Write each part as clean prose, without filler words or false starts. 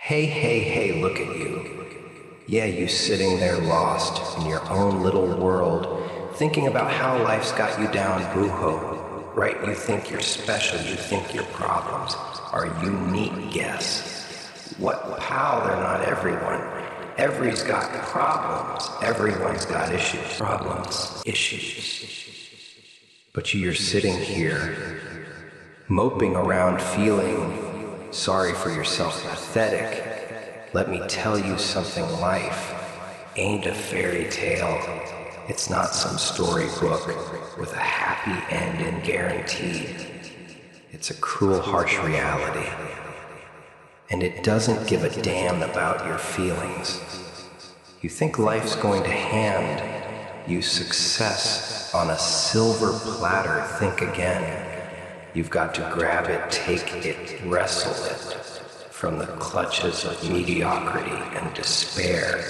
Hey, hey, hey, look at you. Yeah, you sitting there lost in your own little world, thinking about how life's got you down boo-ho. Right, you think you're special, you think your problems are unique, guess. What pal, they're not everyone. Every's got problems, everyone's got issues. Problems, issues. But you're sitting here, moping around feeling sorry for yourself, pathetic. Let me tell you something, life ain't a fairy tale. It's not some storybook with a happy ending guaranteed. It's a cruel, harsh reality. And it doesn't give a damn about your feelings. You think life's going to hand you success on a silver platter, think again. You've got to grab it, take it, wrestle it from the clutches of mediocrity and despair.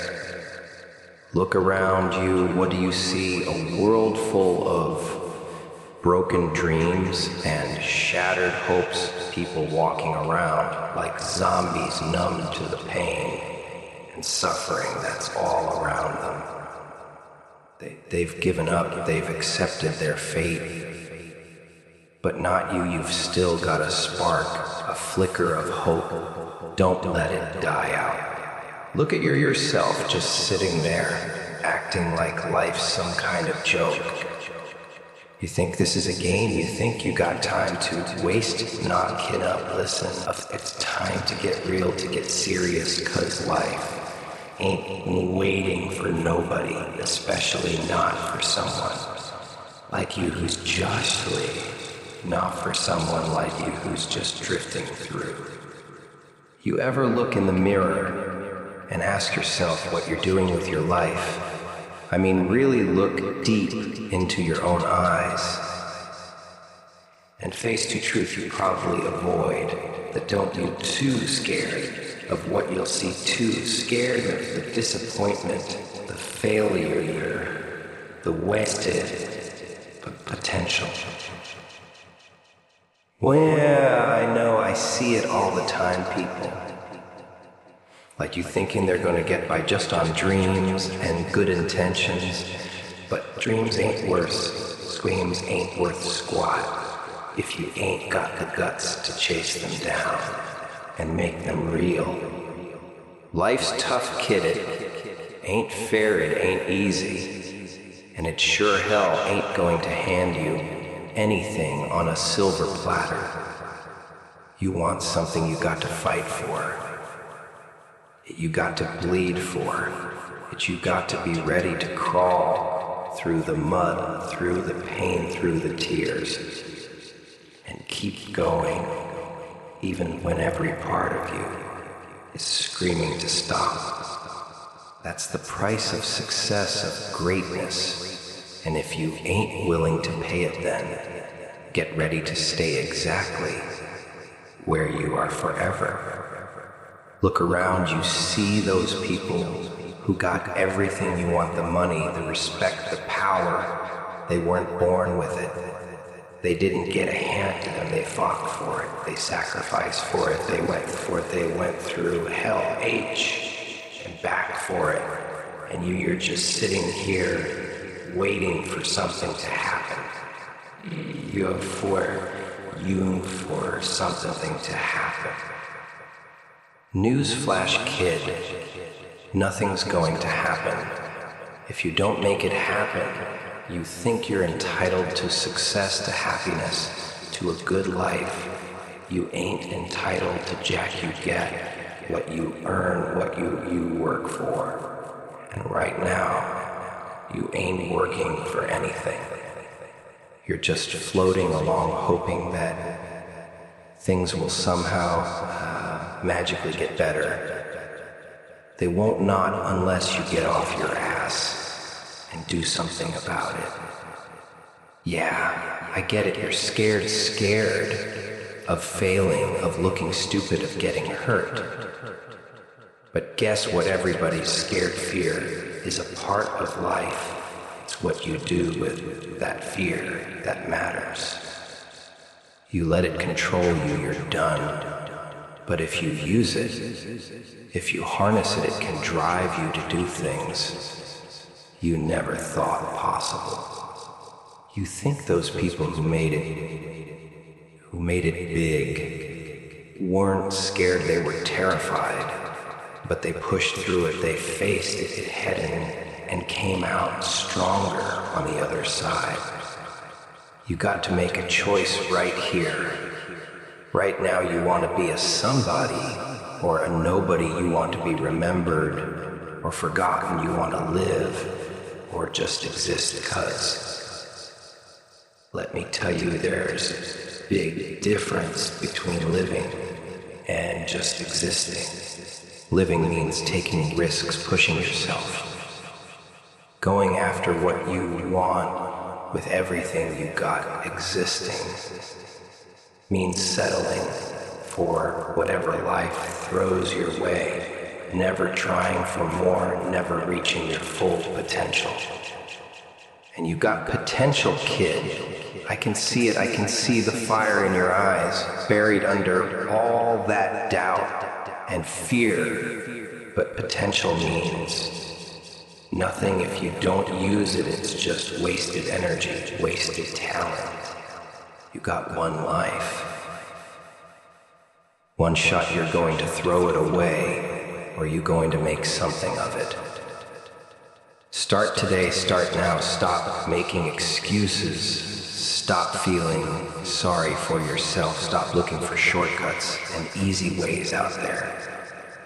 Look around you, what do you see? A world full of broken dreams and shattered hopes, people walking around like zombies numb to the pain and suffering that's all around them. They've given up, they've accepted their fate. But not you, you've still got a spark, a flicker of hope. Don't let it die out. Look at yourself just sitting there, acting like life's some kind of joke. You think this is a game? You think you got time to waste? Nah, kid up, listen. It's time to get real, to get serious, 'cause life ain't waiting for nobody, especially not for someone like you who's justly. Not for someone like you who's just drifting through. You ever look in the mirror and ask yourself what you're doing with your life? I mean, really look deep into your own eyes and face to truth you probably avoid, that don't be too scared of what you'll see, too scared of the disappointment, the failure, the wasted potential. Well, yeah, I know, I see it all the time, people. Like you thinking they're gonna get by just on dreams and good intentions, but dreams ain't worth, screams ain't worth squat if you ain't got the guts to chase them down and make them real. Life's tough, kid, it ain't fair, it ain't easy, and it sure hell ain't going to hand you anything on a silver platter. You want something, you got to fight for. You got to bleed for. You got to be ready to crawl through the mud, through the pain, through the tears, and keep going, even when every part of you is screaming to stop. That's the price of success, of greatness. And if you ain't willing to pay it, then get ready to stay exactly where you are forever. Look around, you see those people who got everything you want, the money, the respect, the power. They weren't born with it. They didn't get a hand to them. They fought for it. They sacrificed for it. They went for it. They went through hell, H, and back for it. And you're just sitting here waiting for something to happen. You for something to happen. Newsflash, kid, nothing's going to happen. If you don't make it happen, you think you're entitled to success, to happiness, to a good life. You ain't entitled to jack you get, what you earn, what you work for. And right now, you ain't working for anything. You're just floating along hoping that things will somehow magically get better. They won't not unless you get off your ass and do something about it. Yeah, I get it, you're scared of failing, of looking stupid, of getting hurt. But guess what everybody's scared fear is a part of life. It's what you do with that fear that matters. You let it control you, you're done. But if you use it, if you harness it, it can drive you to do things you never thought possible. You think those people who made it big, weren't scared, they were terrified, but they pushed through it, they faced it head and came out stronger on the other side. You got to make a choice right here. Right now you want to be a somebody or a nobody, you want to be remembered or forgotten, you want to live or just exist because. Let me tell you, there's a big difference between living and just existing. Living means taking risks, pushing yourself, going after what you want with everything you got. Existing means settling for whatever life throws your way, never trying for more, never reaching your full potential. And you got potential, kid. I can see it, I can see the fire in your eyes, buried under all that doubt and fear. But potential means nothing if you don't use it. It's just wasted energy, wasted talent. You got one life. One shot, you're going to throw it away, or you're going to make something of it. Start today, start now. Stop making excuses. Stop feeling sorry for yourself. Stop looking for shortcuts and easy ways out there.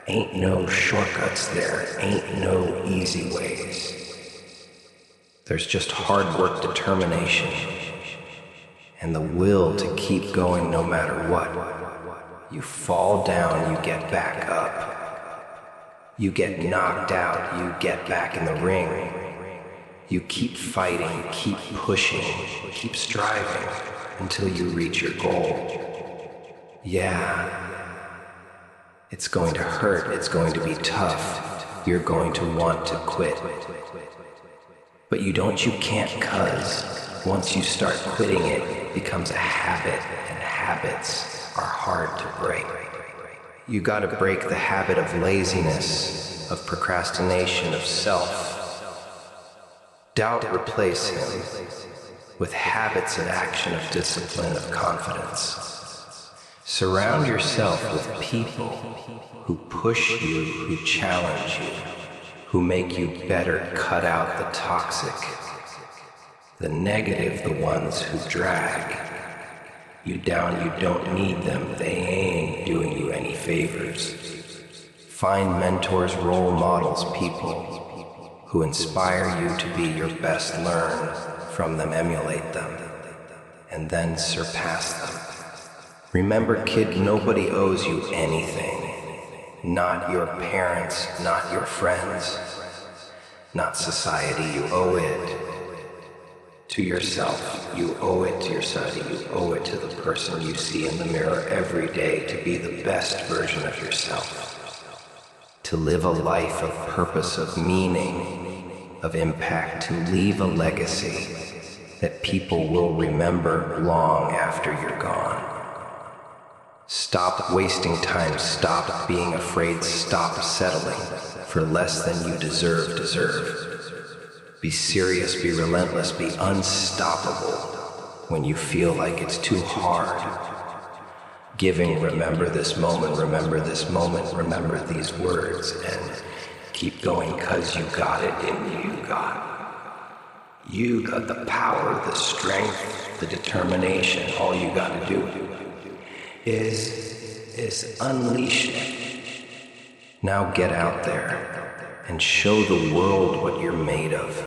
Ain't no shortcuts there. Ain't no easy ways. There's just hard work, determination, and the will to keep going no matter what. You fall down, you get back up. You get knocked out, you get back in the ring. You keep fighting, keep pushing, keep striving until you reach your goal. Yeah, it's going to hurt, it's going to be tough. You're going to want to quit. But you can't, cause once you start quitting, it becomes a habit, and habits are hard to break. You gotta break the habit of laziness, of procrastination, of self. Doubt, replace him with habits and action of discipline, of confidence. Surround yourself with people who push you, who challenge you, who make you better. Cut out the toxic, the negative, the ones who drag you down. You don't need them. They ain't doing you any favors. Find mentors, role models, people who inspire you to be your best. Learn from them, emulate them, and then surpass them. Remember, kid, nobody owes you anything. Not your parents, not your friends, not society. You owe it to yourself. You owe it to your society. You owe it to the person you see in the mirror every day to be the best version of yourself. To live a life of purpose, of meaning, of impact, to leave a legacy that people will remember long after you're gone. Stop wasting time, stop being afraid, stop settling for less than you deserve. Be serious, be relentless, be unstoppable when you feel like it's too hard. Giving, remember this moment, remember this moment, remember these words, and keep going, cause you got it in you. You got the power, the strength, the determination. All you gotta do is unleash it. Now get out there and show the world what you're made of.